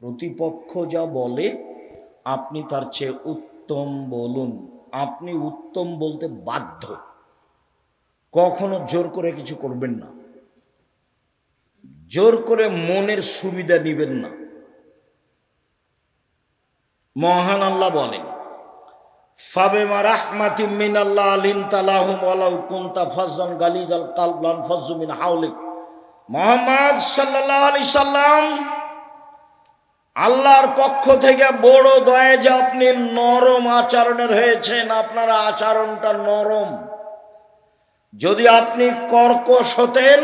প্রতিপক্ষ যা বলে আপনি তার চেয়ে উত্তম বলুন। আপনি উত্তম বলতে বাধ্য, কখনো জোর করে কিছু করবেন না, জোর করে মনের সুবিধা নিবেন না। মহান আল্লাহ বলেন, ফাবিমা রাহমাতিম মিনাল্লাহ লিনতা লাহুম ওয়ালাউ কুনতা ফাজ্জান গালিজাল কালব লানফাজ্জু মিন হাওলিক। মুহাম্মদ সাল্লাল্লাহু আলাইহি সাল্লাম, আল্লাহর পক্ষ থেকে বড় দয়া যে আপনি নরম আচরণের হয়েছেন, আপনার আচরণটা নরম। যদি আপনি কর্কশ হতেন,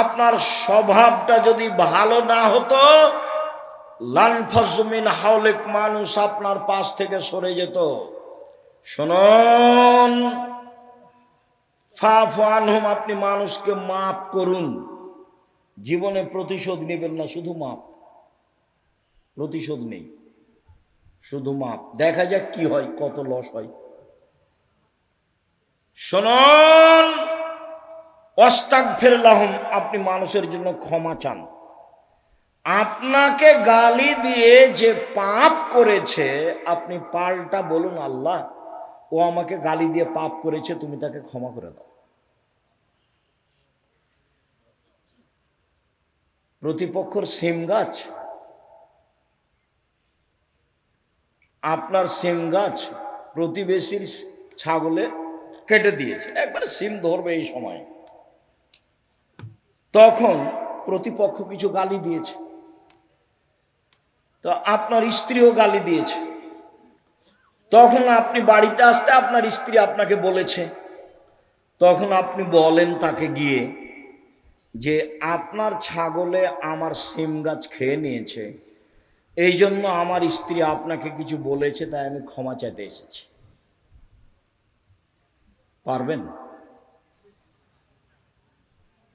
আপনার স্বভাবটা যদি ভালো না হতো, লানফাজ্জু মিন হাওলিক, মানুষ আপনার পাশ থেকে সরে যেত। শুনুন, ফাফু আনহুম, আপনি মানুষকে মাফ করুন। জীবনে প্রতিশোধ নেবেন না, শুধু মাফ। প্রতিশোধ নেই, শুধু মাপ। দেখা যাক কি হয়, কত লস হয়। শুনুন, ওয়াস্তাগফির লাহুম, আপনি মানুষের জন্য ক্ষমা চান। আপনাকে গালি দিয়ে যে পাপ করেছে, আপনি পাল্টা বলুন, আল্লাহ, ও আমাকে গালি দিয়ে পাপ করেছে, তুমি তাকে ক্ষমা করে দাও। প্রতিপক্ষর সিম গাছ, আপনার সিম গাছ প্রতিবেশীর ছাগলে কেটে দিয়েছে, একবার সিম ধরবে এই সময়, তখন প্রতিপক্ষ কিছু গালি দিয়েছে, তো আপনার স্ত্রীও গালি দিয়েছে, তখন আপনি বাড়িতে আসতে আপনার স্ত্রী আপনাকে বলেছে, তখন আপনি বলেন তাকে গিয়ে যে আপনার ছাগলে আমার সিম গাছ খেয়ে নিয়েছে, এই জন্য আমার স্ত্রী আপনাকে কিছু বলেছে, তাই আমি ক্ষমা চাইতে এসেছি। পারবেন?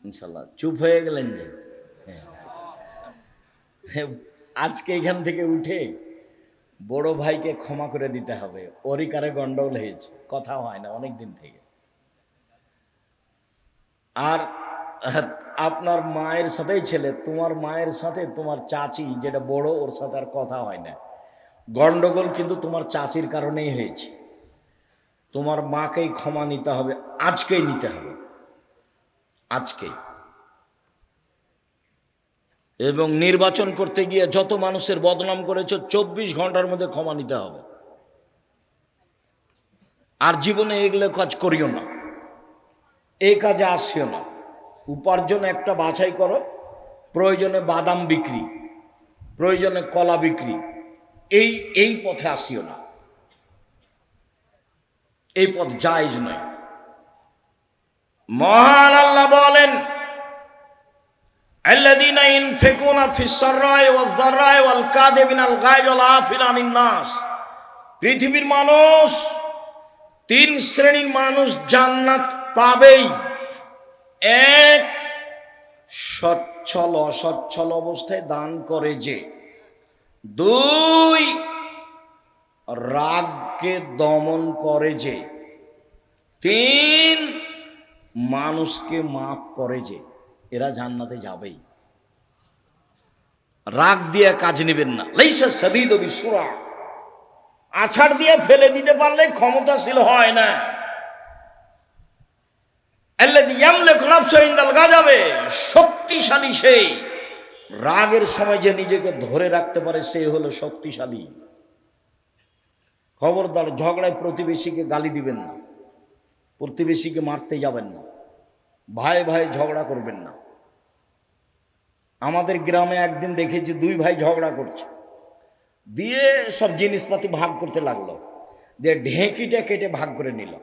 ইনশাল্লাহ। চুপ হয়ে গেলেন যে? আজকে এখান থেকে উঠে বড় ভাইকে ক্ষমা করে দিতে হবে, ওরই কারে গন্ডগোল হয়েছে, কথা হয় না অনেক দিন থেকে। আর আপনার মায়ের সাথেই ছেলে, তোমার মায়ের সাথে তোমার চাচি যেটা বড়, ওর সাথে আর কথা হয় না। গন্ডগোল কিন্তু তোমার চাচির কারণেই হয়েছে। তোমার মাকেই ক্ষমা নিতে হবে, আজকেই নিতে হবে, আজকেই। এবং নির্বাচন করতে গিয়ে যত মানুষের বদনাম করেছ, 24 ঘন্টার মধ্যে ক্ষমা নিতে হবে। আর জীবনে এগুলো কাজ করিও না, এই কাজে আসিও না। উপার্জন একটা বাছাই করো, প্রয়োজনে বাদাম বিক্রি, প্রয়োজনে কলা বিক্রি, এই পথে আসিও না, এই পথ জায়েজ নয়। মহান আল্লাহ বলেন, আল্লাযীনা ইনফিকুনা ফিস সাররাই ওয়াজ যাররাই ওয়াল কাযিবিনাল গায়জ ওয়াল আফিনা আনিন নাস। পৃথিবীর মানুষ, 3 শ্রেণীর মানুষ জান্নাত পাবেই। এক, সচ্ছল অসচ্ছল অবস্থায় দান করে যে। 2, রাগকে দমন করে যে। 3, মানুষকে মাফ করে যে। এরা জান্নাতে যাবেই। রাগ দিয়ে কাজ নেবেন না। লাইসা সাদীদু বিসুরা, আছাড় দিয়ে ফেলে দিতে পারলে ক্ষমতাশীল হয় না। আল্লাযী ইয়ামলিকু নাফসাহু ইনদাল গাযাবে, শক্তিশালী সেই। রাগের সময় যে নিজেকে ধরে রাখতে পারে, সে হলো শক্তিশালী। খবরদার ঝগড়ায় প্রতিবেশীকে গালি দিবেন না, প্রতিবেশীকে মারতে যাবেন না, ভাই ভাই ঝগড়া করবেন না। আমাদের গ্রামে একদিন দেখেছি 2 ভাই ঝগড়া করছে, দিয়ে সব জিনিসপাতি ভাগ করতে লাগলো, দিয়ে ঢেঁকিটা কেটে ভাগ করে নিল।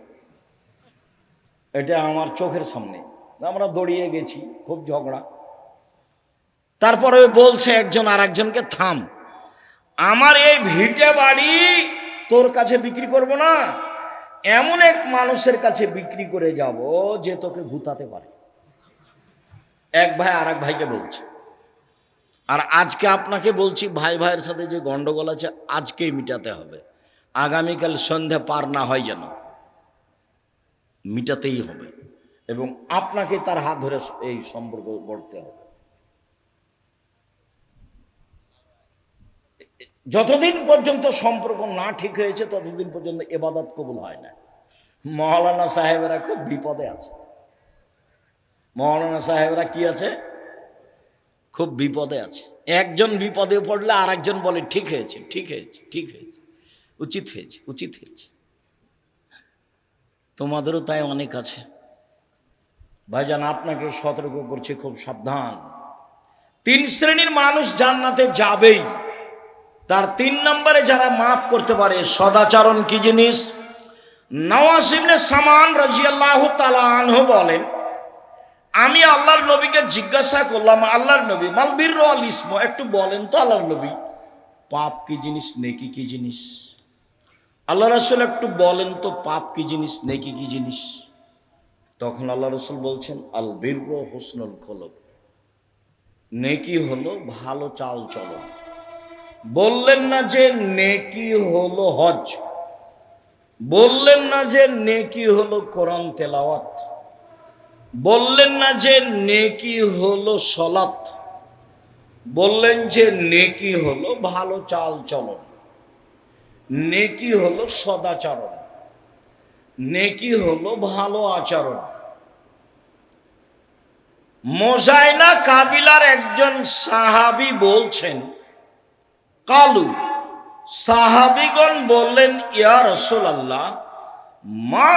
এটা আমার চোখের সামনে, আমরা দৌড়িয়ে গেছি, খুব ঝগড়া। তারপরে বলছে একজন আর একজনকে, থাম, আমার এই ভিটে বাড়ি তোর কাছে বিক্রি করব না, এমন এক মানুষের কাছে বিক্রি করে যাব যে তোকে ভুতাতে পারে। এক ভাই আর এক ভাইকে বলছে। আর আজকে আপনাকে বলছি, ভাই ভাইয়ের সাথে যে গন্ডগোল আছে আজকেই মিটাতে হবে, আগামীকাল সন্ধ্যা পার না হয় যেন, মিটাতেই হবে। এবং আপনাকে তার হাত ধরে এই সম্পর্ক গড়তে হবে। যতদিন পর্যন্ত সম্পর্ক না ঠিক হয়েছে ততদিন পর্যন্ত ইবাদত কবুল হয় না। মৌলানা সাহেবেরা খুব বিপদে আছে। মৌলানা সাহেবরা কি আছে? খুব বিপদে আছে। একজন বিপদে পড়লে আর একজন বলে ঠিক হয়েছে, ঠিক হয়েছে, ঠিক হয়েছে, উচিত হয়েছে, উচিত হয়েছে। তোমাদেরও তাই অনেক আছে। ভাইজান, আপনাকে সতর্ক করছি, খুব সাবধান। 3 শ্রেণীর মানুষ জান্নাতে যাবেই। তার 3 নম্বরে যারা মাফ করতে পারে। সদাচরণ কি জিনিস? নওয়াস ইবনে সামান রাদিয়াল্লাহু তাআলা আনহু বলেন, আমি আল্লাহর নবীকে জিজ্ঞাসা করলাম, আল্লাহর নবী, মাল বিররু ওয়াল ইসম, একটু বলেন তো আল্লাহর নবী, পাপ কি জিনিস, নেকি কি জিনিস? আল্লাহ রাসূল একটু বলেন তো, পাপ কি জিনিস, নেকি কি জিনিস? তখন আল্লাহ রাসূল বলছেন, আল বিররু হুসনুল খুলুক, নেকি হলো ভালো চাল চলন। বললেন না যে নেকি হলো হজ, বললেন না যে নেকি হলো কোরআন তেলাওয়াত, বললেন না যে নেকি হলো সালাত, বললেন যে নেকি হলো ভালো চাল চলন, নেকি হলো সদাচরণ, নেকি হলো ভালো আচরণ। মোজাইনা কাবিলার একজন সাহাবী বলছেন, কালু, সাহাবীগণ বললেন, ইয়া রাসূলুল্লাহ, মা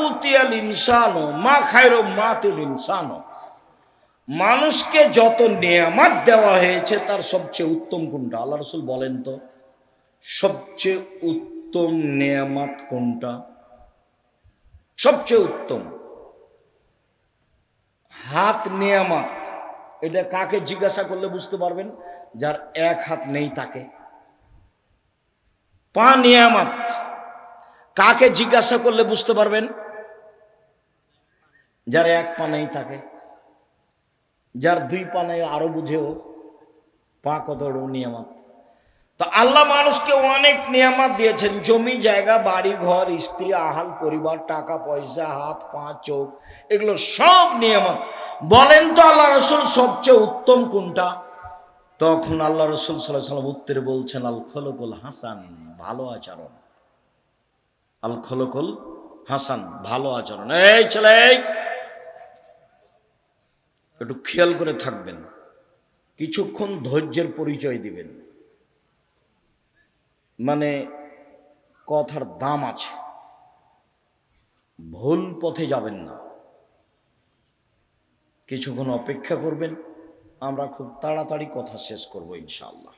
উতিয়াল ইনসানু মা খায়রু মাতিল ইনসানু, মানুষকে যত নেয়ামত দেওয়া হয়েছে তার সবচেয়ে উত্তম কোনটা? আল্লাহ রাসূল বলেন তো, সবচেয়ে উত্তম নেয়ামত কোনটা? সবচেয়ে উত্তম হাত নেয়ামত। এটা কাকে জিজ্ঞাসা করলে বুঝতে পারবেন? যার এক হাত নেই তাকে। পা নেয়ামত, কাকে জিজ্ঞাসা করলে বুঝতে পারবেন? যার এক পা নেই তাকে। যার 2 পা নেই আরো বুঝেও, পা কত বড় নিয়ামত। তো আল্লাহ মানুষকে অনেক নিয়ামত দিয়েছেন, জমি জায়গা, বাড়ি ঘর, স্ত্রী, আহাল পরিবার, টাকা পয়সা, হাত পা চোখ, এগুলো সব নিয়ামত। বলেন তো আল্লাহ রাসূল সবচেয়ে উত্তম কোনটা? তখন আল্লাহ রাসূল সাল্লাল্লাহু আলাইহি ওয়াসাল্লাম উত্তরে বলছেন, আল খুলুকুল হাসান, ভালো আচরণ। আল খুলুকুল হাসান, ভালো আচরণ। এই ছেলে, একটু খেয়াল করে থাকবেন, কিছুক্ষণ ধৈর্যের পরিচয় দিবেন। মানে কথার দাম আছে, ভুল পথে যাবেন না। কিছুক্ষণ অপেক্ষা করবেন, আমরা খুব তাড়াতাড়ি কথা শেষ করব ইনশাআল্লাহ।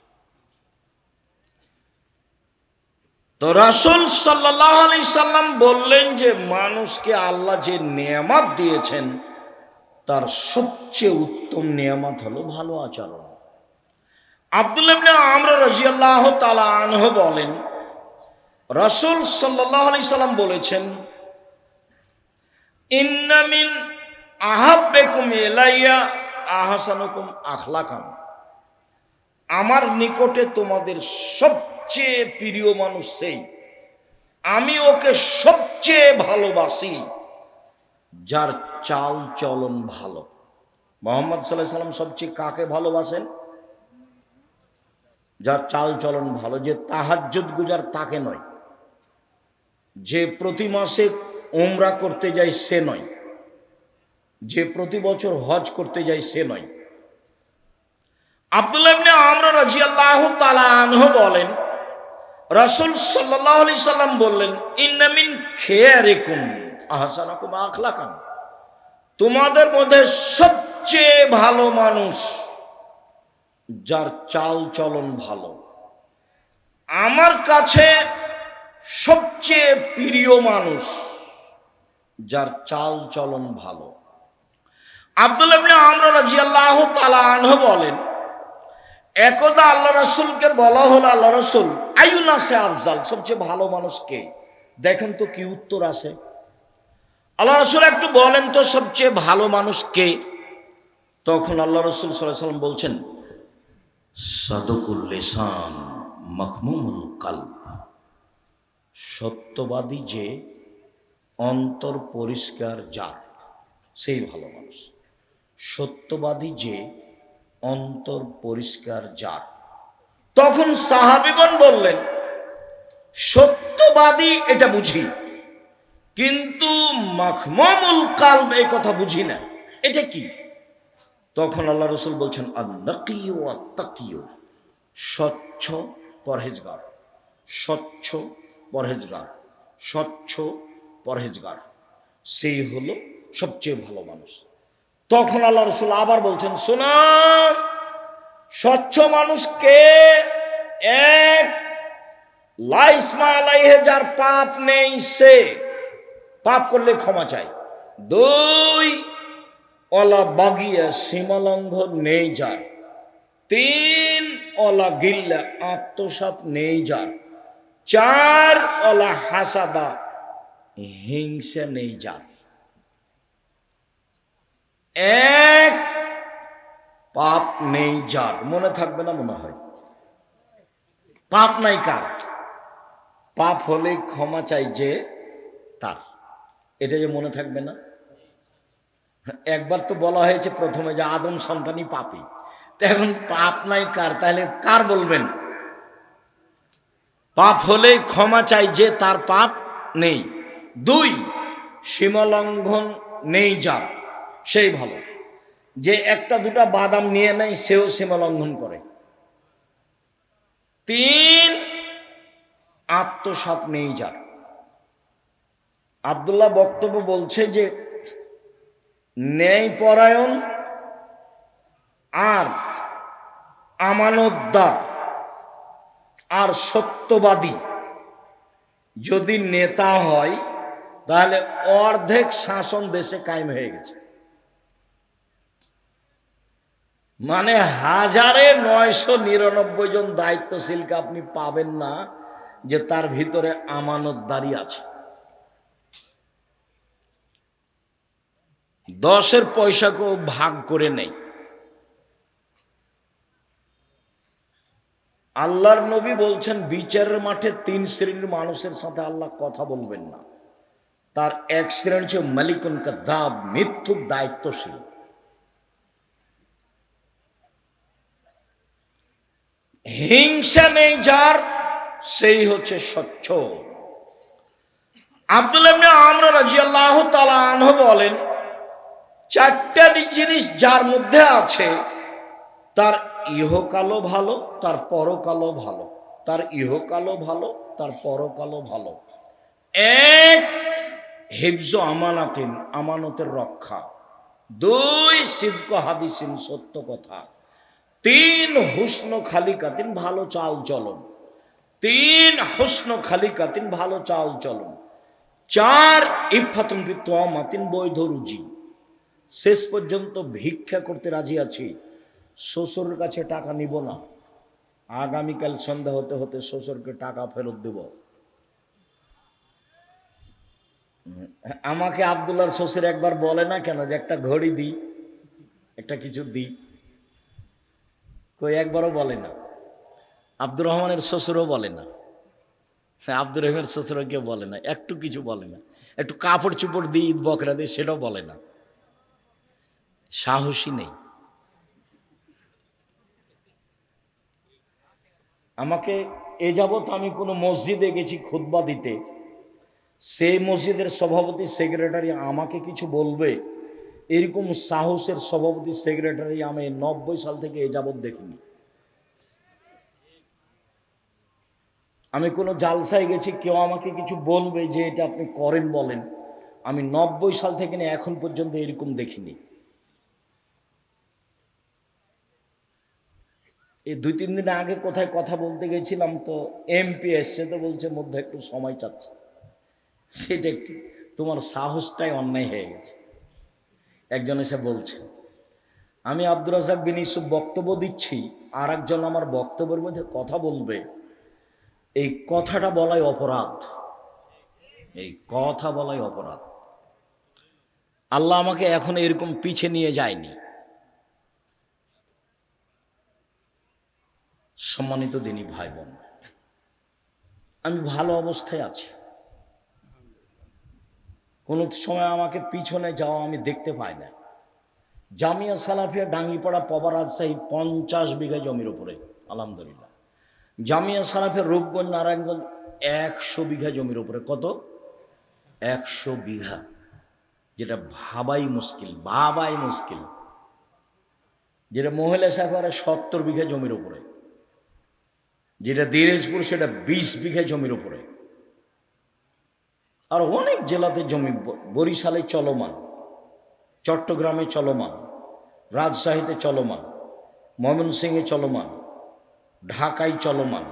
তো রাসূল সাল্লাল্লাহু আলাইহি সাল্লাম বললেন যে মানুষকে আল্লাহ যে নেয়ামত দিয়েছেন তার সবচেয়ে উত্তম নেয়ামত হলো ভালো আচরণ। আব্দুল্লাহ ইবনে আমর রাদিয়াল্লাহু তাআলা আনহু বলেন, রাসূল সাল্লাল্লাহু আলাইহি সাল্লাম বলেছেন, ইন্না মিন আহাব্বিকুম ইলাইয়া আহসানুকুম আখলাকান, আমার নিকটে তোমাদের সবচেয়ে প্রিয় মানুষ সেই, আমি ওকে সবচেয়ে ভালোবাসি যার চাল চলন ভালো। মুহাম্মদ সাল্লাল্লাহু আলাইহি সাল্লাম সবচেয়ে কাকে ভালোবাসেন? যার চাল চলন ভালো। যে তাহাজ্জুদ গুজার তাকে নয়, যে প্রতি মাসে উমরা করতে যায় সে নয়, যে প্রতি বছর হজ করতে যায় সে নয়। আব্দুল্লাহ ইবনে আমর রাদিয়াল্লাহু তাআলা আনহু বলেন, রাসূল সাল্লাল্লাহু আলাইহি সাল্লাম বললেন, ইন্না মিন খিয়ারিকুম আহসানুকুম আখলাকান, তোমাদের মধ্যে সবচেয়ে ভালো মানুষ যার চাল চলন ভালো। আমার কাছে সবচেয়ে প্রিয় মানুষ যার চাল চলন ভালো। আব্দুল্লাহ ইবনে আমর রাদিয়াল্লাহু তাআলা আনহু বলেন, একদা আল্লাহ রাসূলকে বলা হলো, আল্লাহ রাসূল, আইয়ুনাসে আফজাল, সবচেয়ে ভালো মানুষ কে? দেখেন তো কি উত্তর আসে। আল্লাহ রাসূল একটু বলেন তো সবচেয়ে ভালো মানুষ কে? তখন আল্লাহ রাসূল সাল্লাল্লাহু আলাইহি সাল্লাম বলছেন, সাদুকুল লিসান মাহমুমুল কলব, সত্যবাদী যে, অন্তর পরিষ্কার যার, সেই ভালো মানুষ। সত্যবাদী যে, অন্তর পরিষ্কার যার। তখন সাহাবীগণ বললেন, সত্যবাদী এটা বুঝি, কিন্তু মাখমুমুল কালব এই কথা বুঝি না, এটা কি? তখন আল্লাহ রাসূল বলছেন, আন-নাকিয়ু ওয়াত-তাকিয়ু, স্বচ্ছ পরহেজগার, স্বচ্ছ পরহেজগার, স্বচ্ছ পরহেজগার, সেই হলো সবচেয়ে ভালো মানুষ। তখন আল্লাহ রাসূল আবার বলছেন, শোনো, স্বচ্ছ মানুষকে এক, লাইসমা আলাইহি, যার পাপ নেই সে, পাপ করলে ক্ষমা চায়। দুই, অলা বাগিয়া, সীমালঙ্ঘন নেই যার। তিন, অলা গিল্লা, আত্মসাৎ নেই যার। চার, অলা হাসাদা, হিংসা নেই যার। এক, পাপ নেই যার। মনে থাকবে না মনে হয়? পাপ নাই কার? পাপ হলে ক্ষমা চাই যে তার, এটা যে মনে থাকবে না? একবার তো বলা হয়েছে প্রথমে যে আদম সন্তানই পাপী, এখন পাপ নাই কার, তাহলে কার বলবেন? পাপ হলে ক্ষমা চাই যে তার পাপ নেই। দুই, সীমালঙ্ঘন নেই যার, সেই ভালো। যে একটা দুটা বাদাম নিয়ে নেয় সেও সীমালঙ্ঘন করে। তিন, আত্মসাৎ নেই যার। আব্দুল্লাহ বক্তব্য বলছে যে ন্যায়পরায়ণ আর আমানতদার আর সত্যবাদী যদি নেতা হয়, তাহলে অর্ধেক শাসন দেশে কায়েম হয়ে গেছে। মানে 1999 জন দায়িত্বশীলকে আপনি পাবেন না যে তার ভিতরে আমানতদারি আছে। 10-এর পয়সাকেও ভাগ করে নেই। আল্লাহর নবী বলছেন, বিচারের মাঠে 3 শ্রেণীর মানুষের সাথে আল্লাহ কথা বলবেন না। তার এক শ্রেণী হচ্ছে মালিকুন কাযাব, মিথ্যুক দায়িত্বশীল। হিংসা নেই যার, সেই হচ্ছে স্বচ্ছ। আব্দুল্লাহ ইবনে আমর রাদিয়াল্লাহু তাআলা আনহু বলেন, 4টা জিনিস যার মধ্যে আছে, তার ইহকালও ভালো, তার পরকালও ভালো। তার ইহকালও ভালো, তার পরকালও ভালো। এক, হিফজ আমানাতিন, আমানতের রক্ষা। দুই, সিদক হাদিসিন, সত্য কথা। তিন, হুসন খালিকাতিন, ভালো চাল চলন। তিন, হুসন খালিকাতিন, ভালো চাল চলন। চার, ইফাতুন ফি তুআমাতিন, বৈধ রুজি। শেষ পর্যন্ত ভিক্ষা করতে রাজি আছি, শ্বশুরের কাছে টাকা নিব না, আগামীকাল সন্ধ্যা হতে হতে শ্বশুরকে টাকা ফেরত দেব। আমাকে আব্দুল্লাহর শ্বশুর একবার বলে না কেন যে একটা ঘড়ি দিই, একটা কিছু দিই? কই একবারও বলে না। আব্দুর রহমানের শ্বশুরও বলে না, আব্দুর রহিমের শ্বশুরও কেউ বলে না, একটু কিছু বলে না। একটু কাপড় চুপড় দিই, ঈদ বকরা দিই, সেটাও বলে না। সাহসী নেই। আমাকে এ যাবৎ আমি কোনো মসজিদে গেছি খুতবা দিতে, সেই মসজিদের সভাপতি সেক্রেটারি আমাকে কিছু বলবে, এরকম সাহসের সভাপতি সেক্রেটারি আমি 90 সাল থেকে এ যাবৎ দেখিনি। আমি কোনো জালসায় গেছি, কেউ আমাকে কিছু বলবে যে এটা আপনি করেন বলেন, আমি 90 সাল থেকে নিয়ে এখন পর্যন্ত এরকম দেখিনি। এই 2-3 দিন আগে কোথায় কথা বলতে গেছিলাম, তো এমপি এসছে, তো বলছে মধ্যে একটু সময় চাচ্ছে। সেটা একটু তোমার সাহসটাই অন্যায় হয়ে গেছে। একজন এসে বলছে, আমি আব্দুর রাজ্জাক বিন ইউসুফ বক্তব্য দিচ্ছি, আর একজন আমার বক্তব্যের মধ্যে কথা বলবে, এই কথাটা বলাই অপরাধ, এই কথা বলাই অপরাধ। আল্লাহ আমাকে এখন এরকম পিছে নিয়ে যায়নি। সম্মানিত দিনী ভাই বোন, আমি ভালো অবস্থায় আছি। কোনো সময় আমাকে পিছনে যাওয়া আমি দেখতে পাই না। জামিয়া সালাফিয়া ডাঙ্গিপাড়া পবা রাজশাহী 50 বিঘা জমির উপরে, আলহামদুলিল্লাহ জামিয়া সালাফের রূপগঞ্জ নারায়ণগঞ্জ 100 বিঘা জমির উপরে। কত? 100 বিঘা, যেটা ভাবাই মুশকিল। যেটা মহিলা সাহেবের 70 বিঘা জমির উপরে, যেটা দিনাজপুর সেটা 20 বিঘা জমির উপরে। আর অনেক জেলাতে জমি, বরিশালে চলমান, চট্টগ্রামে চলমান, রাজশাহীতে চলমান, ময়মনসিংহে চলমান, ঢাকায় চলমান,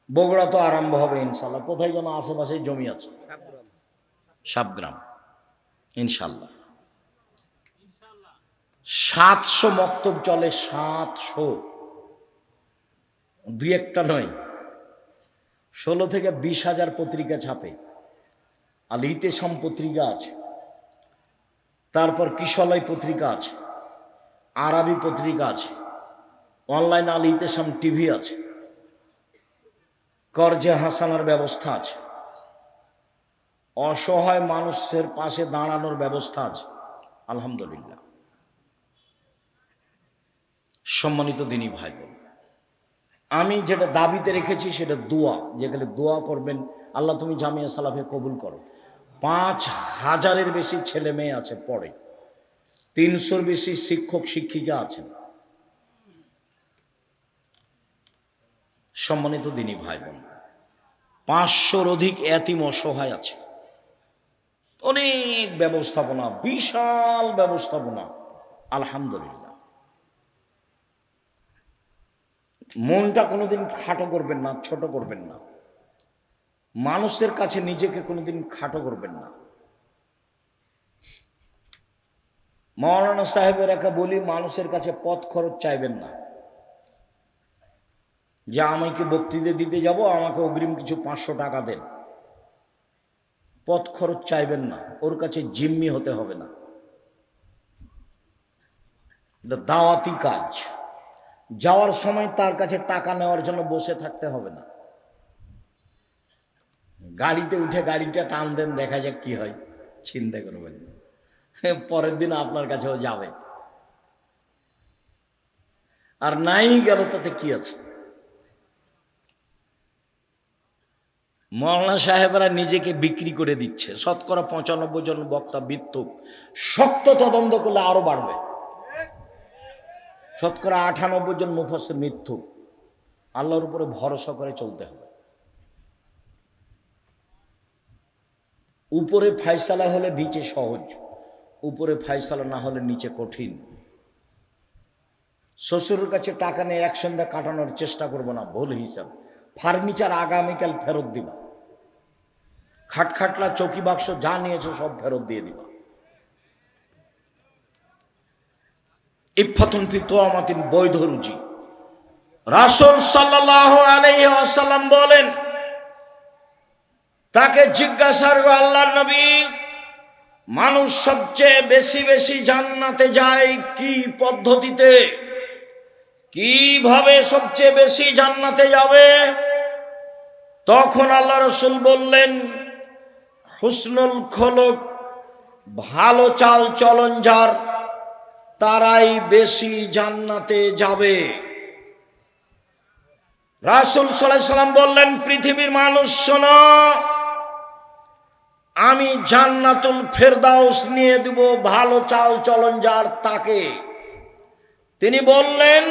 বগুড়া তো আরম্ভ হবে ইনশাল্লাহ। কোথায় যেন আশেপাশে জমি আছে, সাবগ্রাম, ইনশাল্লাহ 700 মক্তব চলে। 700, 2-1টা নয়, 16 থেকে 20,000 পত্রিকা ছাপে। আল ইতেসাম পত্রিকা আছে, তারপর কিশলয় পত্রিকা আছে, আরবি পত্রিকা আছে, অনলাইন আল ইতেসাম টিভি আছে, করজে হাসানার ব্যবস্থা আছে, অসহায় মানুষের পাশে দাঁড়ানোর ব্যবস্থা আছে, আলহামদুলিল্লাহ। সম্মানিত দিনী ভাই বোন, আমি যেটা দাবিতে রেখেছি সেটা দোয়া, যেখানে দোয়া করবেন, আল্লাহ তুমি জামিয়া সালাফে কবুল করো। 5,000-এর বেশি ছেলে মেয়ে আছে পড়ে, 300-র বেশি শিক্ষক শিক্ষিকা আছেন। সম্মানিত দিনী ভাই বোন, 500-র অধিক এতিম অসহায় আছে। অনেক ব্যবস্থাপনা, বিশাল ব্যবস্থাপনা, আলহামদুলিল্লাহ। মনটা কোনোদিন খাটো করবেন না, ছোট করবেন না। মানুষের কাছে নিজেকে কোনোদিন খাটো করবেন না। মাওলানা সাহেবের একা বলি, মানুষের কাছে পথ খরচ চাইবেন না, যে আমাকে বক্তৃতা দিতে যাব, আমাকে অগ্রিম কিছু 500 টাকা দেন। পথ খরচ চাইবেন না, ওর কাছে জিম্মি হতে হবে না। এটা দাওয়াতি কাজ। যাওয়ার সময় তার কাছে টাকা নেওয়ার জন্য বসে থাকতে হবে না। গাড়িতে উঠে গাড়িটা টান দেন, দেখা যাক কি হয়, চিন্তা করবেন, পরের দিন আপনার কাছেও যাবে। আর নাই গেল তাতে কি আছে। মাওলানা সাহেবরা নিজেকে বিক্রি করে দিচ্ছে। শতকরা 95 জন বক্তা মিথ্যুক, শক্ত তদন্ত করলে আরো বাড়বে। শতকরা 98 জন মুফাসসির মিথ্যুক। আল্লাহর উপরে ভরসা করে চলতে হবে। উপরে ফায়সালা হলে নিচে সহজ, উপরে ফায়সালা না হলে নিচে কঠিন। শ্বশুরের কাছে টাকা নিয়ে এক সন্ধ্যা কাটানোর চেষ্টা করবো না, ভুল হিসাব। ফার্নিচার আগামীকাল ফেরত দিবা, খাটখাটলা চৌকি বাক্স যা নিয়েছো সব ফেরত দিয়ে দিবা। ইফাতুন ফি তুআমাতিন, বৈধ রুজি। রাসূল সাল্লাল্লাহু আলাইহি ওয়াসাল্লাম বলেন, তাকে জিজ্ঞাসা করল, আল্লাহর নবী, মানুষ সবচেয়ে বেশি বেশি জান্নাতে যায় কি পদ্ধতিতে, কিভাবে সবচেয়ে বেশি জান্নাতে যাবে? তখন আল্লাহ রাসূল বললেন, হুসনুল খুলুক, ভালো চাল চলন যার, তারাই বেশি জান্নাতে যাবে। রাসূল সাল্লাল্লাহু আলাইহি ওয়াসাল্লাম বললেন, পৃথিবীর মানুষ শোনো, আমি জান্নাতুল ফেরদাউস নিয়ে দেব ভালো চাল চলন যার তাকে। তিনি বললেন,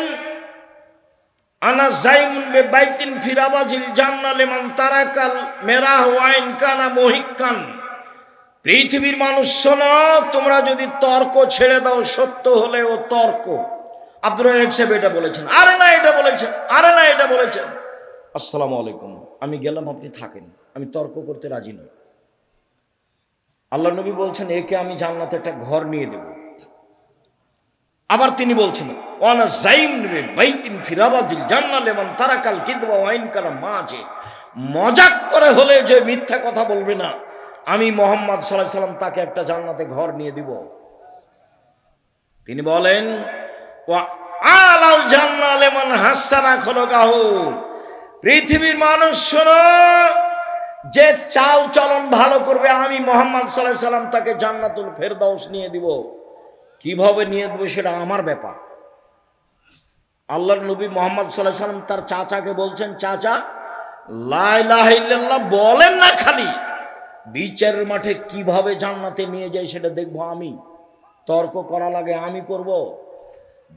আনা জাইমুন বিবাইতিন ফি রাবাজিল জান্নাহ লিমান তারাকাল মেরাহ ওয়া ইন কানা মুহিক্কান। পৃথিবীর মানুষ শোনো, তোমরা যদি তর্ক ছেড়ে দাও, সত্য হলেও তর্ক। আব্দুর রাজ্জাক সাহেব এটা বলেছেন, আরে না এটা বলেছেন, আরে না এটা বলেছেন। আসসালামু আলাইকুম, আমি গেলাম, আপনি থাকেন, আমি তর্ক করতে রাজি নই। আল্লাহ নবী বলছেন, একে আমি জান্নাতে একটা ঘর নিয়ে দেব। আবার তিনি বলছেন, ওয়ানা জাইম বাইতিন ফি রাবাজিল জান্নাহ লিমান তারাকাল কিদবা ওয়া ইন কানা মাজি। মজাক করে হলে যে মিথ্যা কথা বলবে না, আমি মুহাম্মদ সাল্লাল্লাহু আলাইহি সাল্লাম তাকে একটা জান্নাতে ঘর নিয়ে দিব। তিনি বলেন, ওয়া আলাল জান্নাহ লিমান হাসানা খুলুকাহু। পৃথিবীর মানুষ শোনো, যে চাল চলন ভালো করবে, আমি মুহাম্মদ সাল্লাল্লাহু আলাইহি সাল্লাম তাকে জান্নাতুল ফেরদাউস নিয়ে দিব। কিভাবে নিয়ে দেব সেটা আমার ব্যাপার, আল্লাহর নবী মুহাম্মদ সাল্লাল্লাহু আলাইহি সাল্লাম তার চাচাকে বলছেন, চাচা লা ইলাহা ইল্লাল্লাহ বলেন না, খালি বিচারের মাঠে কিভাবে জান্নাতে নিয়ে যায় সেটা দেখবো আমি। তর্ক করা লাগে আমি করব,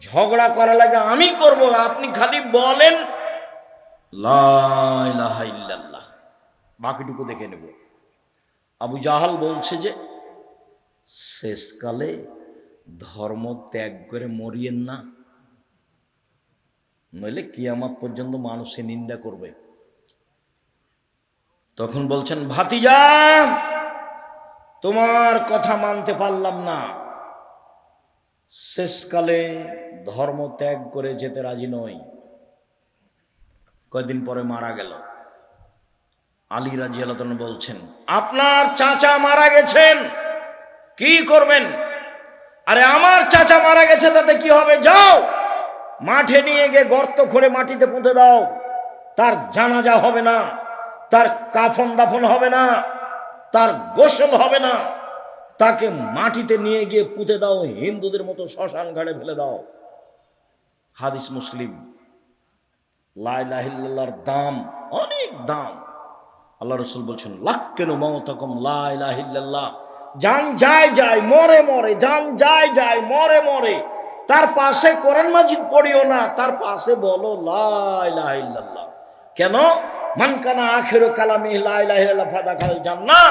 ঝগড়া করা লাগে আমি করব, আপনি খালি বলেন লা ইলাহা ইল্লাল্লাহ, বাকিটুকু দেখে নেব। আবু জাহাল বলছে যে শেষকালে ধর্ম ত্যাগ করে মরিয়েন না, নইলে কিয়ামত পর্যন্ত মানুষে নিন্দা করবে। তখন বলছেন, ভাতিজা তোমার কথা মানতে পারলাম না, শেষকালে ধর্ম ত্যাগ করে যেতে রাজি নই। কয়েকদিন পরে মারা গেল। আলী রাদিয়াল্লাহু তাআলা বলছেন, আপনার চাচা মারা গেছেন, কি করবেন? আরে আমার চাচা মারা গেছে, তাতে কি হবে, যাও মাঠে নিয়ে গিয়ে গর্ত খুঁড়ে মাটিতে পুঁতে দাও, তার জানাজা হবে না, তার কাফন দাফন হবে না, তার গোসল হবে না, তাকে মাটিতে নিয়ে গিয়ে পুঁতে দাও, হিন্দুদের মতো শ্মশান ঘাটে ফেলে দাও। হাদিস মুসলিম। লা ইলাহা ইল্লাল্লাহর দাম অনেক দাম। আল্লাহ রাসূল বলছেন, লাক্কিনু মাউতাকুম লা ইলাহা ইল্লাল্লাহ, জান যায় যায় মরে মরে, জান যায় যায় মরে মরে, তার পাশে কোরআন মাজিদ পড়িও না, তার পাশে বলো লা ইলাহা ইল্লাল্লাহ। কেন? মান কানা আখিরু কালামিহি লা ইলাহা ইল্লাল্লাহ ফাদাখাল জান্নাহ,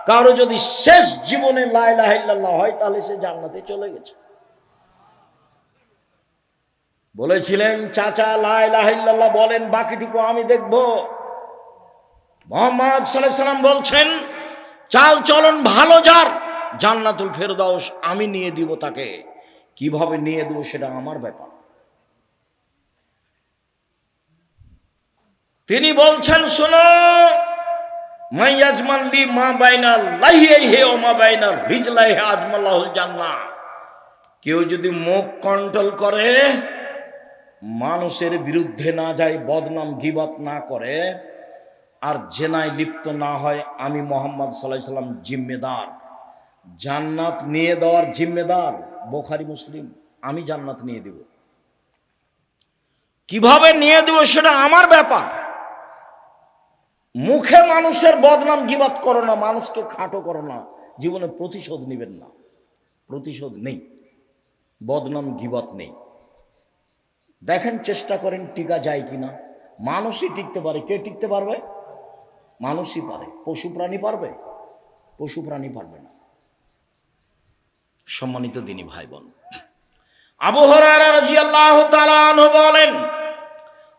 কারো যদি শেষ জীবনে লা ইলাহা ইল্লাল্লাহ হয় তাহলে সে জান্নাতে চলে গেছে। বলেছিলেন, চাচা লা ইলাহা ইল্লাল্লাহ বলেন, বাকিটুকু আমি দেখব। মুহাম্মদ সাল্লাল্লাহু আলাইহি সাল্লাম বলছেন, চাল চলন ভালো যার, জান্নাতুল ফেরদাউস আমি নিয়ে দিব তাকে। কিভাবে নিয়ে দেব সেটা আমার ব্যাপার। তিনি বলছেন, শোনো, মাইয়াজমান লি মা বাইনা লাহিহি ওয়া মা বাইনা রিজলাহি আজমাল্লাহুল জান্নাহ। কেউ যদি মুখ কন্ট্রোল করে, মানুষের বিরুদ্ধে না যায়, বদনাম গীবত না করে, আর জেনায় লিপ্ত না হয়, আমি মুহাম্মদ সাল্লাল্লাহু আলাইহি সাল্লাম জিম্মেদার, জান্নাত নিয়ে দেওয়ার জিম্মেদার। বুখারী মুসলিম। আমি জান্নাত নিয়ে দেব। কিভাবে নিয়ে দেব সেটা আমার ব্যাপার। মুখে মানুষের বদনাম গীবত করো না, মানুষকে খাটো করো না, জীবনে প্রতিশোধ নেবেন না। প্রতিশোধ নেই, বদনাম গীবত নেই। দেখেন, চেষ্টা করেন টিকা যায় কিনা। মানুষই টিকতে পারে, কে টিকতে পারবে? মানুষই পারে। পশু প্রাণী পারবে? পশু প্রাণী পারবে না। সম্মানিত দিনী ভাই বোন, আবু হুরায়রা রাদিয়াল্লাহু তাআলা আনহু বলেন,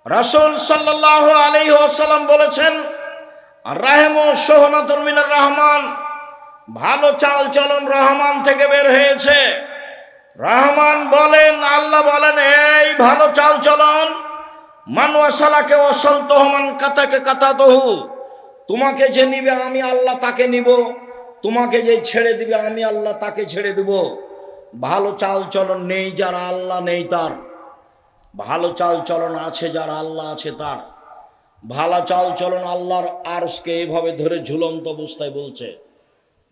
রাসূল সাল্লাল্লাহু আলাইহি ওয়াসাল্লাম বলেছেন, আর-রাহমু শুহনাতুন মিনার রহমান, ভালো চাল চলন রহমান থেকে বের হয়েছে। রহমান বলেন, আল্লাহ বলেন, এই ভালো চাল চলন, মান ওয়াসালাকে ওয়াসালতুহু, মান কাতাকে কাতাতুহু, তোমাকে যে নিবে আমি আল্লাহ তাকে নিব, তোমাকে যে ছেড়ে দিবে আমি আল্লাহ তাকে ছেড়ে দেব। ভালো চাল চলন নেই যার আল্লাহ নেই তার, ভালো চাল চলন আছে যার আল্লাহ আছে তার। ভালো চাল চলন আল্লাহর আরশকে এইভাবে ধরে ঝুলন্ত অবস্থায় বলছে।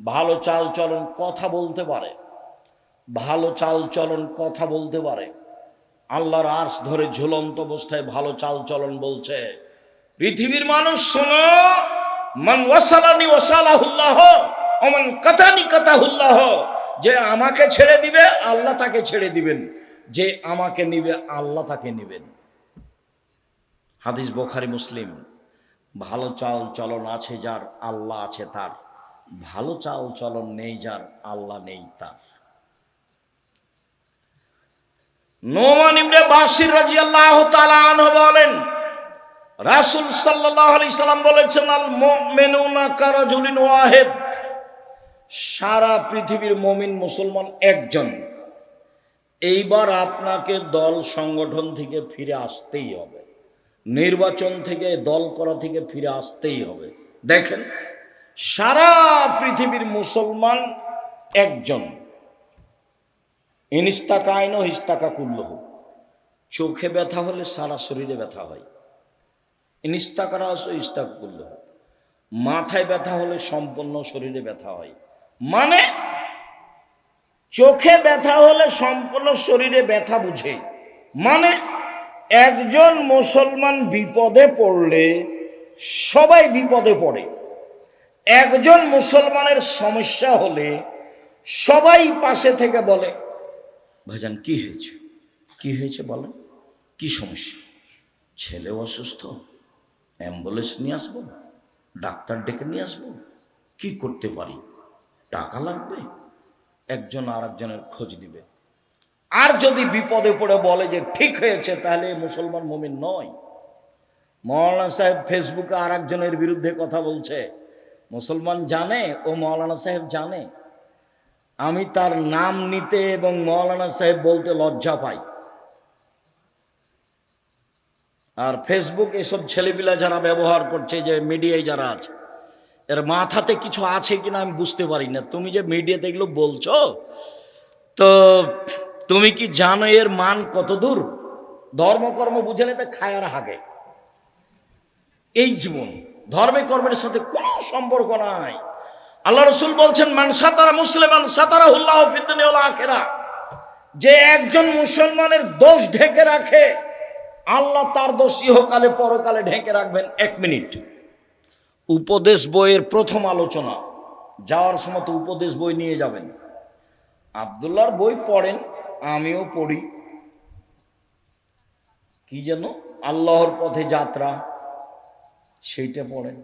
ভালো চাল চলন কথা বলতে পারে, ভালো চাল চলন কথা বলতে পারে। আল্লাহর আরশ ধরে ঝুলন্ত অবস্থায় ভালো চাল চলন বলছে। পৃথিবীর মানুষ শোনো, মান ওয়াসালানি ওয়াসালাহুল্লাহ ওয়া মান কাতানি কাতাহুল্লাহ, যে আমাকে ছেড়ে দিবে আল্লাহ তাকে ছেড়ে দিবেন, যে আমাকে নিবে আল্লাহ তাকে নিবেন। হাদিস বুখারী মুসলিম। ভালো চাল চলন আছে যার আল্লাহ আছে তার, ভালো চাল চলন নেই যার আল্লাহ নেই তার। নোমান ইবনে বাশির রাদিয়াল্লাহু তাআলা আনহু বলেন, রাসূল সাল্লাল্লাহু আলাইহি সাল্লাম বলেছেন, আল মুমিনুনা কারাজুলিন ওয়াহিদ, সারা পৃথিবীর মুমিন মুসলমান একজন। এইবার আপনাকে দল সংগঠন থেকে ফিরে আসতেই হবে, নির্বাচন থেকে দল করা থেকে ফিরে আসতেই হবে। দেখেন, সারা পৃথিবীর মুসলমান একজন। ইনস্তাকাইন ও হিস্তাকা কুল্লহু, চোখে ব্যথা হলে সারা শরীরে ব্যথা হয়। ইনস্তাকারা ইস্তাকা কুল্লহু, মাথায় ব্যথা হলে সম্পূর্ণ শরীরে ব্যথা হয়। মানে চোখে ব্যথা হলে সম্পূর্ণ শরীরে ব্যথা বুঝে, মানে একজন মুসলমান বিপদে পড়লে সবাই বিপদে পড়ে। একজন মুসলমানের সমস্যা হলে সবাই পাশে থেকে বলে, ভাইজান কি হয়েছে, কি হয়েছে বলেন, কি সমস্যা? ছেলে অসুস্থ, অ্যাম্বুলেন্স নিয়ে আসবো, ডাক্তার ডেকে নিয়ে আসবো, কি করতে পারি, টাকা লাগবে, একজন আর একজনের খোঁজ দিবে। আর যদি বিপদে পড়ে বলে যে ঠিক হয়েছে, তাহলে মুসলমান মুমিন নয়। মৌলানা সাহেব ফেসবুকে আর একজনের বিরুদ্ধে কথা বলছে, মুসলমান জানে ও মৌলানা সাহেব জানে। আমি তার নাম নিতে এবং মৌলানা সাহেব বলতে লজ্জা পাই। আর ফেসবুক এসব ছেলেপিলা যারা ব্যবহার করছে, যে মিডিয়ায় যারা আছে, এর মাথাতে কিছু আছে কিনা আমি বুঝতে পারি না। তুমি যে মিডিয়াতে এগুলো বলছো, তো তুমি কি জানো এর মান কত দূর? ধর্মকর্ম বুঝে নিতে খায়ার হাগে। এই জীবন ধর্মে কর্মের সাথে কোনো সম্পর্ক নাই। আল্লাহ রসুল বলছেন, মান সাতারা মুসলিমান সাতারাহুল্লাহ ফিদ দুনিয়া ওয়াল আখিরাহ, যে একজন মুসলমানের দোষ ঢেকে রাখে, আল্লাহ তার দোষ ইহকালে পরকালে ঢেকে রাখবেন। 1 মিনিট, উপদেশ বইয়ের প্রথম আলোচনা, যাওয়ার সময় তো উপদেশ বই নিয়ে যাবেন। আব্দুল্লাহর বই পড়েন, আমিও পড়ি। কি যেন আল্লাহর পথে যাত্রা, সেইটা পড়েন।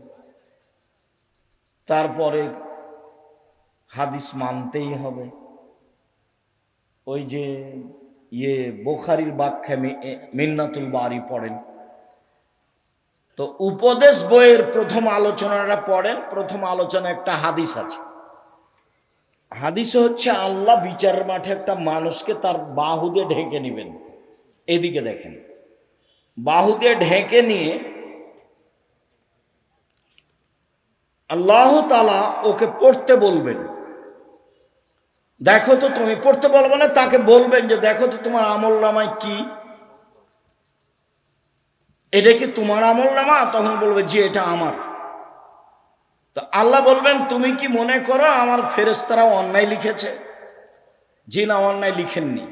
তারপরে হাদিস মানতেই হবে। ওই যে বুখারীর ব্যাখ্যা মিন্নাতুল বারী পড়েন। তো উপদেশ বইয়ের প্রথম আলোচনাটা পড়েন। প্রথম আলোচনা একটা হাদিস আছে। হাদিস হচ্ছে, আল্লাহ বিচারের মাঠে একটা মানুষকে তার বাহু দিয়ে ঢেকে নেবেন। এদিকে দেখেন, বাহু দিয়ে ঢেকে নিয়ে আল্লাহ তাআলা ওকে পড়তে বলবেন। দেখো তো, তুমি পড়তে বলবে না, তাকে বলবেন যে দেখো তো তোমার আমলনামায় কি, এটা কি তোমার আমলনামা? তখন বলবে জি এটা আমার। তো আল্লাহ বলবেন, তুমি কি মনে করো আমার ফেরেশতারা অন্যায় লিখেছে? জি না, অন্যায় লিখেননি।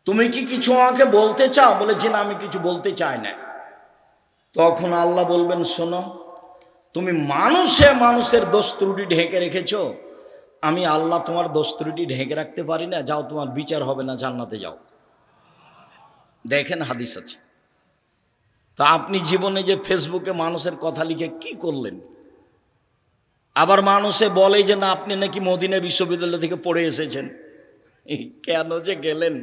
তুমি কি কিছু আমাকে বলতে চাও? বলে জি না, আমি কিছু বলতে চাই না। তখন আল্লাহ বলবেন, শোনো, তুমি মানুষের দোষ ত্রুটি ঢেকে রেখেছো, আমি আল্লাহ তোমার দোষ ত্রুটি ঢেকে রাখতে পারি না, যাও তোমার বিচার হবে না, জান্নাতে যাও। দেখেন হাদিস আছে। তা আপনি জীবনে যে ফেসবুকে মানুষের কথা লিখে কি করলেন? আবার মানুষে বলে যে না, আপনি নাকি মদিনা বিশ্ববিদ্যালয় থেকে পড়ে এসেছেন। কেন যে গেলেন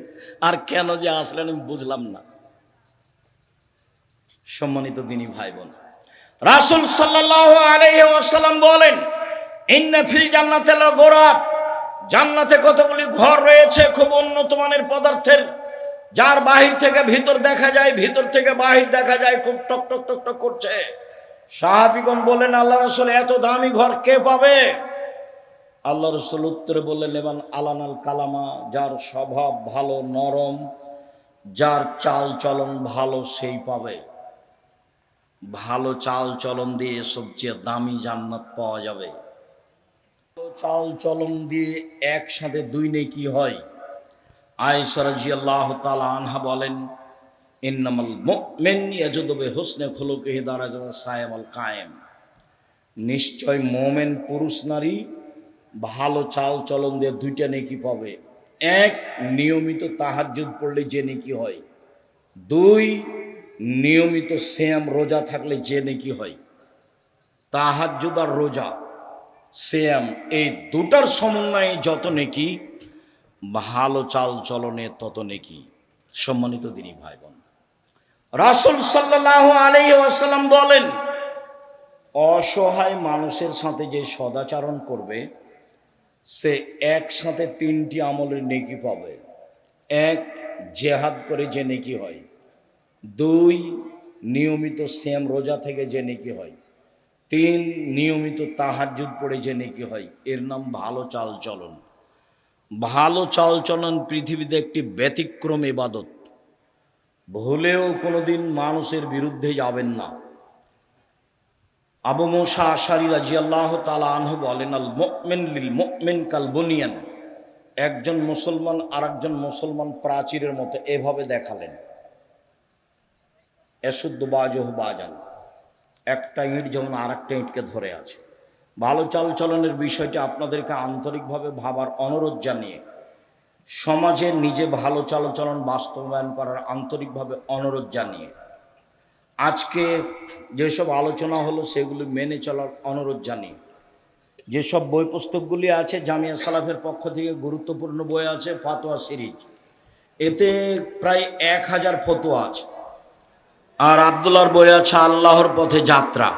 আর কেন যে আসলেন আমি বুঝলাম না। সম্মানিত দিনী ভাই বোন, রাসূল সাল্লাল্লাহু আলাইহি ওয়াসাল্লাম বলেন, ইন্না ফিল জান্নাতি লাগুরাব, জান্নাতে কতগুলি ঘর রয়েছে খুব উন্নত মানের পদার্থের, যার বাহির থেকে ভিতর দেখা যায়, ভিতর থেকে বাহির দেখা যায়, খুব টক টক টক টক করছে। সাহাবীগণ বলেন, আল্লাহ রাসূল এত দামি ঘর কে পাবে? আল্লাহ রাসূল উত্তরে বললেন, এমান আলানাল কালামা, যার স্বভাব ভালো নরম, যার চাল চলন ভালো, সেই পাবে। ভালো চাল চলন দিয়ে সবচেয়ে দামি জান্নাত পাওয়া যাবে। চাল চলন দিয়ে একসাথে 2 নেকি হয়। আয়েশা রাদিয়াল্লাহু তাআলা আনহা বলেন, ইন্নামাল মুমিন ইয়াজুদু বিহুসনি খুলুকিহি দারাজাত সায়ামাল কায়েম, নিশ্চয় মুমিন পুরুষ নারী ভালো চাল চলন দিয়ে 2টা নেকি পাবে। 1, নিয়মিত তাহাজ্জুদ পড়লে যে নেকি হয়। 2, নিয়মিত সিয়াম রোজা থাকলে যে নেকি হয়। তাহাজ্জুদ আর রোজা, সিয়াম, এই 2টার সমন্বয়ে যত নেকি, ভালো চাল চলনে তত নেকি। সম্মানিত দিনী ভাই বোন, রাসূল সাল্লাল্লাহু আলাইহি ওয়াসাল্লাম বলেন, অসহায় মানুষের সাথে যে সদাচরণ করবে, সে একসাথে 3টি আমলের নেকি পাবে। 1, জিহাদ করে যে নেকি হয়। 2, নিয়মিত সিয়াম রোজা থেকে যে নেকি হয়। 3, নিয়মিত তাহাজ্জুদ পড়ে যে নেকি হয়। এর নাম ভালো চাল চলন। ভালো চাল চলন পৃথিবীতে একটি ব্যতিক্রম ইবাদত। ভুলেও কোনোদিন মানুষের বিরুদ্ধে যাবেন না। আবু মুসা আশআরী রাদিয়াল্লাহু তাআলা আনহু বলেন, আল মুমিন লিল মুমিন কাল বুনিয়ান, একজন মুসলমান আরেকজন মুসলমান প্রাচীরের মতো, এভাবে দেখালেন। এশুদ্ধ বাজহ বাজান, একটা ইঁট যেমন আর একটা ইঁটকে ধরে আছে। ভালো চালচলনের বিষয়টি আপনাদেরকে আন্তরিকভাবে ভাবার অনুরোধ জানিয়ে, সমাজে নিজে ভালো চালচলন বাস্তবায়ন করার আন্তরিকভাবে অনুরোধ জানিয়ে আজকে যেসব আলোচনা হলো সেগুলি মেনে চলার অনুরোধ জানিয়ে, যেসব বই পুস্তকগুলি আছে জামিয়া সালাফের পক্ষ থেকে গুরুত্বপূর্ণ বই আছে ফাতোয়া সিরিজ, এতে প্রায় 1000 ফতোয়া আছে। আর আব্দুল্লাহর বই আছে আল্লাহর পথে যাত্রা,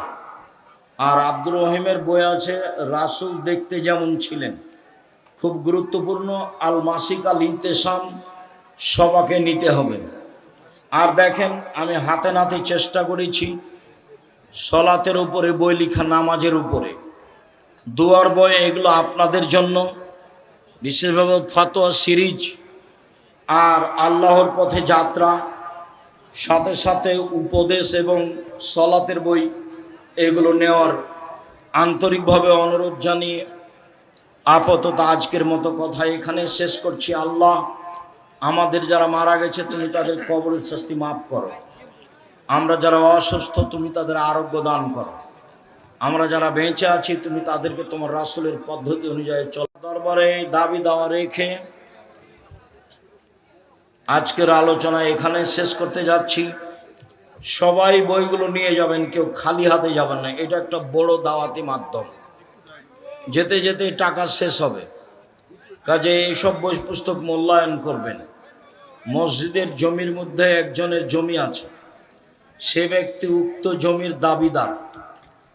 আর আব্দুর রহিমের বই আছে রাসূল দেখতে যেমন ছিলেন, খুব গুরুত্বপূর্ণ। আল মাসিক আল ইন্তেসাম সবাকে নিতে হবে। আর দেখেন, আমি হাতে নাতে চেষ্টা করেছি সলাতের উপরে বই লেখা, নামাজের উপরে দুয়ার বই, এগুলো আপনাদের জন্য বিশেষভাবে ফাতোয়া সিরিজ আর আল্লাহর পথে যাত্রা, সাথে সাথে উপদেশ এবং সলাতের বই, এগুলো নেওয়ার আন্তরিকভাবে অনুরোধ জানিয়ে আপাতত আজকের মতো কথা এখানে শেষ করছি। আল্লাহ আমাদের যারা মারা গেছে তুমি তাদের কবরের শাস্তি মাফ করো, আমরা যারা অসুস্থ তুমি তাদের আরোগ্য দান করো, আমরা যারা বেঁচে আছি তুমি তাদেরকে তোমার রাসূলের পদ্ধতি অনুযায়ী চল। দরবারে দাবি দাওয়া রেখে আজকের আলোচনা এখানে শেষ করতে যাচ্ছি। সবাই বইগুলো নিয়ে যাবেন, কেউ খালি হাতে যাবেন না। এটা একটা বড় দাওয়াতি মাধ্যম, যেতে যেতে টাকা শেষ হবে, কাজে এইসব বই পুস্তক মূল্যায়ন করবেন। মসজিদের জমির মধ্যে একজনের জমি আছে, সে ব্যক্তি উক্ত জমির দাবিদার,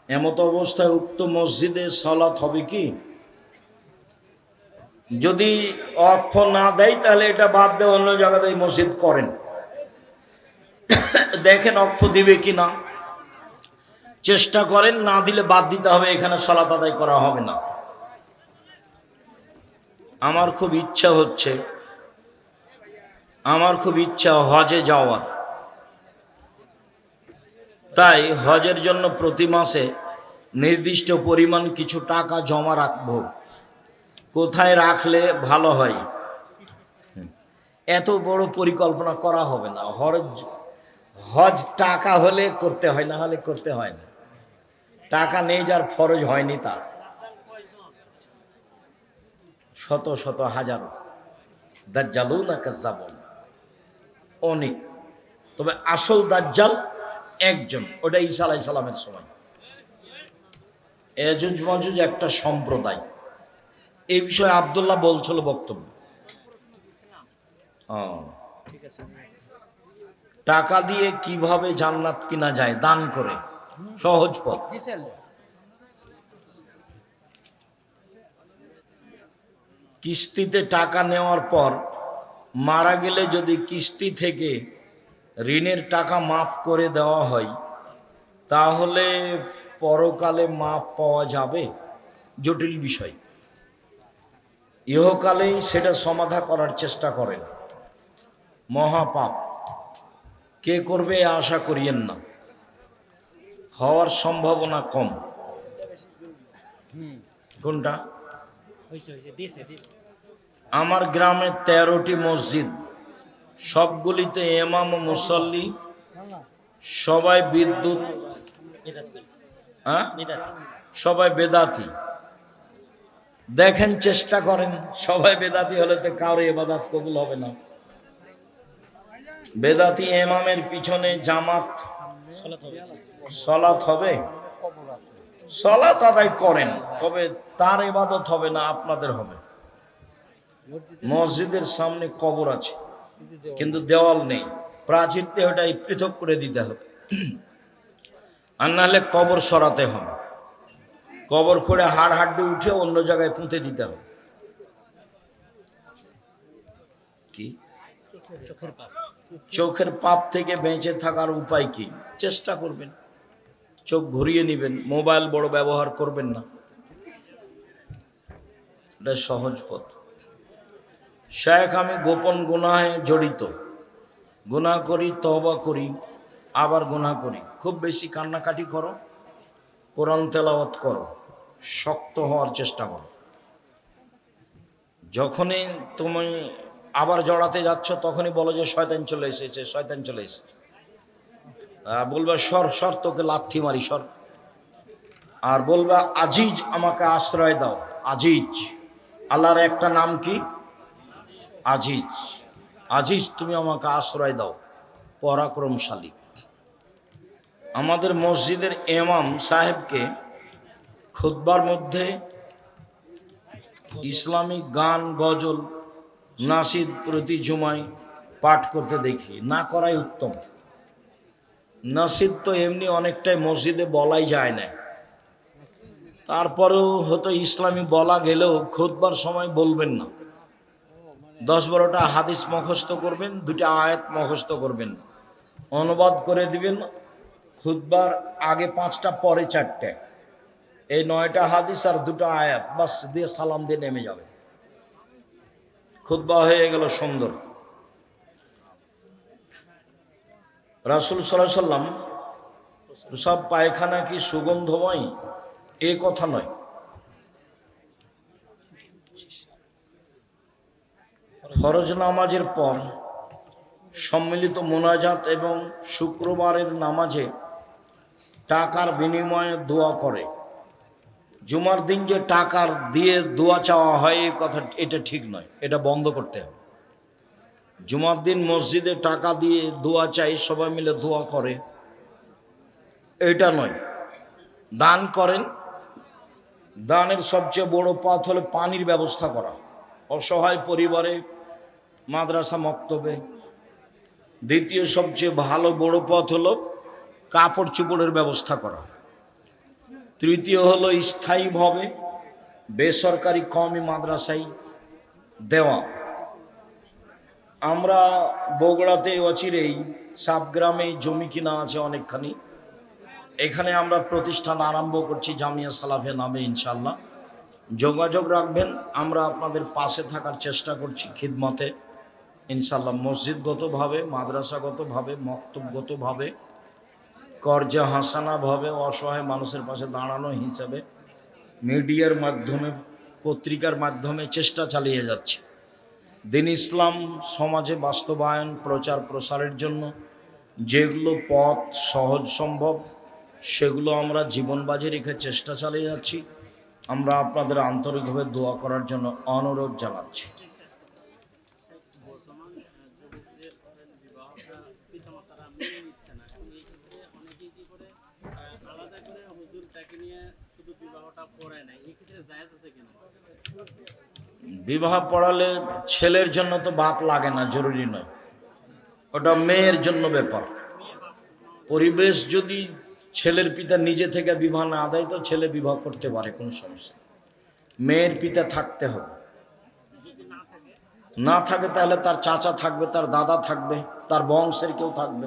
এমত অবস্থায় উক্ত মসজিদে সালাত হবে কি? যদি অক্ষ না দেয় তাহলে এটা বাদ দিয়ে অন্য জায়গাতে মসজিদ করেন, দেখেন অক্ষ দিবে কি না, চেষ্টা করেন, না দিলে বাদ দিতে হবে, এখানে সালাত আদায় করা হবে না। আমার খুব ইচ্ছা হজে যাওয়ার, তাই হজের জন্য প্রতি মাসে নির্দিষ্ট পরিমাণ কিছু টাকা জমা রাখবো। কোথায় রাখলে ভালো হয়? এত বড় পরিকল্পনা করা হবে না। হজ টাকা হলে করতে হয়, না হলে করতে হয় না। টাকা নেই যার ফরজ হয়নি তার শত শত হাজারো দাজ্জালুনা কাজ্জাবুন অনেক, তবে আসল দাজ্জাল একজন, ওটা ঈসা আলাইহিস সালামের সময়। ইয়াজুজ মাজুজ একটা সম্প্রদায়। এই বিষয়ে আব্দুল্লাহ বলছিল বক্তব্য। টাকা দিয়ে কিভাবে জান্নাত কিনা যায়? দান করে, সহজ পথ। কিস্তিতে টাকা নেওয়ার পর মারা গেলে যদি কিস্তি থেকে ঋণের টাকা মাফ করে দেওয়া হয়, তাহলে পরকালে মাফ পাওয়া যাবে? জটিল বিষয়। ইহকালেই সেটা সমাধা করার চেষ্টা করেন, মহাপাপ। কে করবে আশা করিয়েন না, হওয়ার সম্ভাবনা কম। কোনটা? আমার গ্রামে 13টি মসজিদ, সবগুলিতে ইমাম ও মুসল্লি সবাই বিদ্যুৎ, সবাই বেদাতি। দেখেন, চেষ্টা করেন। সবাই বেদাতি হলে তো কারো ইবাদত কবুল হবে না। বেদাতি ইমামের পিছনে জামাত সালাত হবে, সালাত আদায় করেন, তবে তার ইবাদত হবে না, আপনাদের হবে। মসজিদের সামনে কবর আছে কিন্তু দেওয়াল নেই, প্রাচীর দিয়ে ওটাই পৃথক করে দিতে হবে, আর নাহলে কবর সরাতে হবে। কবর করে হাড় হাড্ডি উঠে অন্য জায়গায় পুঁতে দিতে হবে। কি? চোখের পাপ থেকে বেঁচে থাকার উপায় কি? চেষ্টা করবেন, চোখ ঘুরিয়ে নেবেন, মোবাইল বড় ব্যবহার করবেন না, এটা সহজ পথ। শেখ, আমি গোপন গুনাহে জড়িত, গুনাহ করি, তওবা করি, আবার গুনাহ করি। খুব বেশি কান্নাকাটি করো, কোরআন তেলাওয়াত করো, শক্ত হওয়ার চেষ্টা করো। যখনই তুমি আবার জড়াতে যাচ্ছ তখনই বলো যে শয়তান চলে এসেছে, শয়তান চলে এসেছে। বলবা সর সর, তোকে লাথি মারি সর। আর বলবা আজিজ আমাকে আশ্রয় দাও। আজিজ, আল্লাহর একটা নাম কি? আজিজ। আজিজ তুমি আমাকে আশ্রয় দাও, পরাক্রমশালী। আমাদের মসজিদের ইমাম সাহেবকে খুতবার মধ্যে ইসলামী গান, গজল, নাসিদ প্রতি জুমায় পাঠ করতে দেখি, না করাই উত্তম। নাসিদ তো এমনি অনেকটাই মসজিদে বলাই যায় না, তারপরেও হয়তো ইসলামী বলা গেলেও খুতবার সময় বলবেন না। 10-12টা হাদিস মুখস্থ করবেন, 2টা আয়াত মুখস্থ করবেন, অনুবাদ করে দিবেন। খুতবার আগে 5টা, পরে 4টে, এই 9টা হাদিস আর 2টা আয়াত বাস দিয়ে সালাম দিয়ে নেমে যাবে। খুতবা হয়ে গেল সুন্দর। রাসূল সাল্লাল্লাহু আলাইহি সাল্লাম সব পায়খানা কি সুগন্ধময়, এ কথা নয়। ফরজ নামাজের পর সম্মিলিত মোনাজাত এবং শুক্রবারের নামাজে টাকার বিনিময়ে দোয়া করে। জুমার দিন যে টাকার দিয়ে দোয়া চাওয়া হয়, এই কথা এটা ঠিক নয়, এটা বন্ধ করতে হবে। জুমার দিন মসজিদে টাকা দিয়ে দোয়া চাই, সবাই মিলে দোয়া করে, এটা নয়। দান করেন। দানের সবচেয়ে বড় পথ হলো পানির ব্যবস্থা করা অসহায় পরিবারে, মাদ্রাসা মক্তবে। দ্বিতীয় সবচেয়ে ভালো বড় পথ হলো কাপড় চোপড়ের ব্যবস্থা করা। তৃতীয় হলো স্থায়ীভাবে বেসরকারি কওমি মাদ্রাসায় দেওয়া। আমরা বগুড়াতে অচিরেই সাবগ্রামে জমি কিনা আছে অনেকখানি, এখানে আমরা প্রতিষ্ঠান আরম্ভ করছি জামিয়া সালাফিয়া নামে। ইনশাল্লাহ যোগাযোগ রাখবেন, আমরা আপনাদের পাশে থাকার চেষ্টা করছি খিদমতে ইনশাল্লাহ। মসজিদগতভাবে, মাদ্রাসাগতভাবে, মক্তবগতভাবে, কর্জা হাসানাভাবে অসহায় মানুষের পাশে দাঁড়ানো হিসাবে মিডিয়ার মাধ্যমে, পত্রিকার মাধ্যমে চেষ্টা চালিয়ে যাচ্ছে। দিন ইসলাম সমাজে বাস্তবায়ন, প্রচার প্রসারের জন্য যেগুলো পথ সহজ সম্ভব সেগুলো আমরা জীবন বাজি রেখে চেষ্টা চালিয়ে যাচ্ছি। আমরা আপনাদের আন্তরিকভাবে দোয়া করার জন্য অনুরোধ জানাচ্ছি। বিবাহ পড়ালে ছেলের জন্য তো বাপ লাগে না, জরুরি নয়, ওটা মেয়ের জন্য ব্যাপার। পরিবেশ যদি ছেলের পিতা নিজে থেকে বিবাহ না দেয় তো ছেলে বিবাহ করতে পারে, কোনো সমস্যা। মেয়ের পিতা থাকতে হবে, না থাকে তাহলে তার চাচা থাকবে, তার দাদা থাকবে, তার বংশের কেউ থাকবে।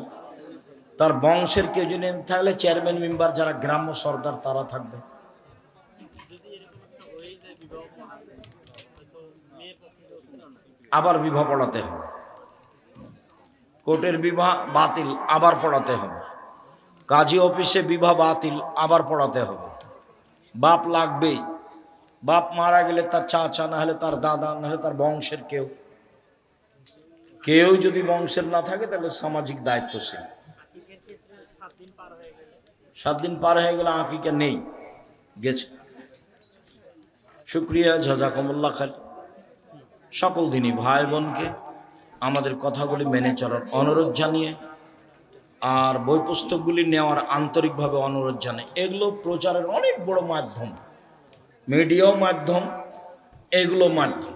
তার বংশের কেউ যদি থাকলে চেয়ারম্যান মেম্বার যারা গ্রাম্য সর্দার তারা থাকবে। আবার বিবাহ পড়াতে হবে, কোর্টের বিবাহ বাতিল আবার পড়াতে হবে, কাজী অফিসে বিবাহ বাতিল আবার পড়াতে হবে। বাপ লাগবেই, বাপ মারা গেলে তার চাচা, না হলে তার দাদা, না হলে তার বংশের কেউ। কেউ যদি বংশের না থাকে তাহলে সামাজিক দায়িত্বশীল। 7 দিন পার হয়ে গেলে আকিকা নেই, গেছে। শুক্রিয়া, জাযাকুমুল্লাহ খাইর। সকল দিনই ভাই বোনকে আমাদের কথাগুলি মেনে চলার অনুরোধ জানিয়ে আর বই পুস্তকগুলি নেওয়ার আন্তরিকভাবে অনুরোধ জানাই। এগুলো প্রচারের অনেক বড় মাধ্যম, মিডিয়াও মাধ্যম, এগুলো মাধ্যম।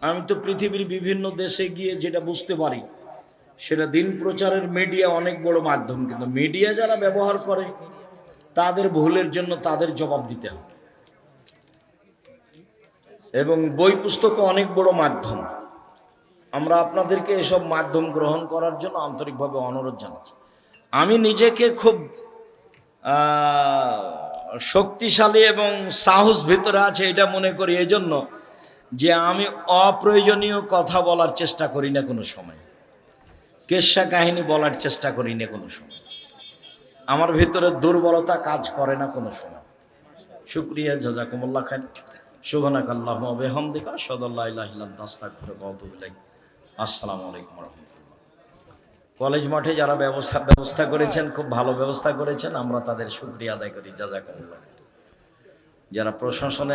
আমি তো পৃথিবীর বিভিন্ন দেশে গিয়ে যেটা বুঝতে পারি সেটা দিন প্রচারের মিডিয়া অনেক বড় মাধ্যম, কিন্তু মিডিয়া যারা ব্যবহার করে তাদের ভুলের জন্য তাদের জবাব দিতে হবে। এবং বই পুস্তকও অনেক বড় মাধ্যম। আমরা আপনাদেরকে এসব মাধ্যম গ্রহণ করার জন্য আন্তরিকভাবে অনুরোধ জানাচ্ছি। আমি নিজেকে খুব শক্তিশালী এবং সাহস ভিতরে আছে এটা মনে করি এই জন্য যে আমি অপ্রয়োজনীয় কথা বলার চেষ্টা করি না কোনো সময়, কেচ্ছা কাহিনী বলার চেষ্টা করি না কোনো সময়, আমার ভিতরে দুর্বলতা কাজ করে না কোনো সময়। শুকরিয়া, জাযাকুমুল্লাহ খাইর। সুবহানাকাল্লাহুম্মা ওয়া বিহামদিকা আশহাদু আল্লা ইলাহা ইল্লা আনতা আস্তাগফিরুকা ওয়া আতুবু ইলাইক। আসসালামু আলাইকুম ওয়া রাহমাতুল্লাহ। কলেজ মাঠে যারা ব্যবস্থা করেছেন, খুব ভালো ব্যবস্থা করেছেন, আমরা তাদের শুকরিয়া আদায় করি। জাযাকুমুল্লাহ। যারা প্রশাসনে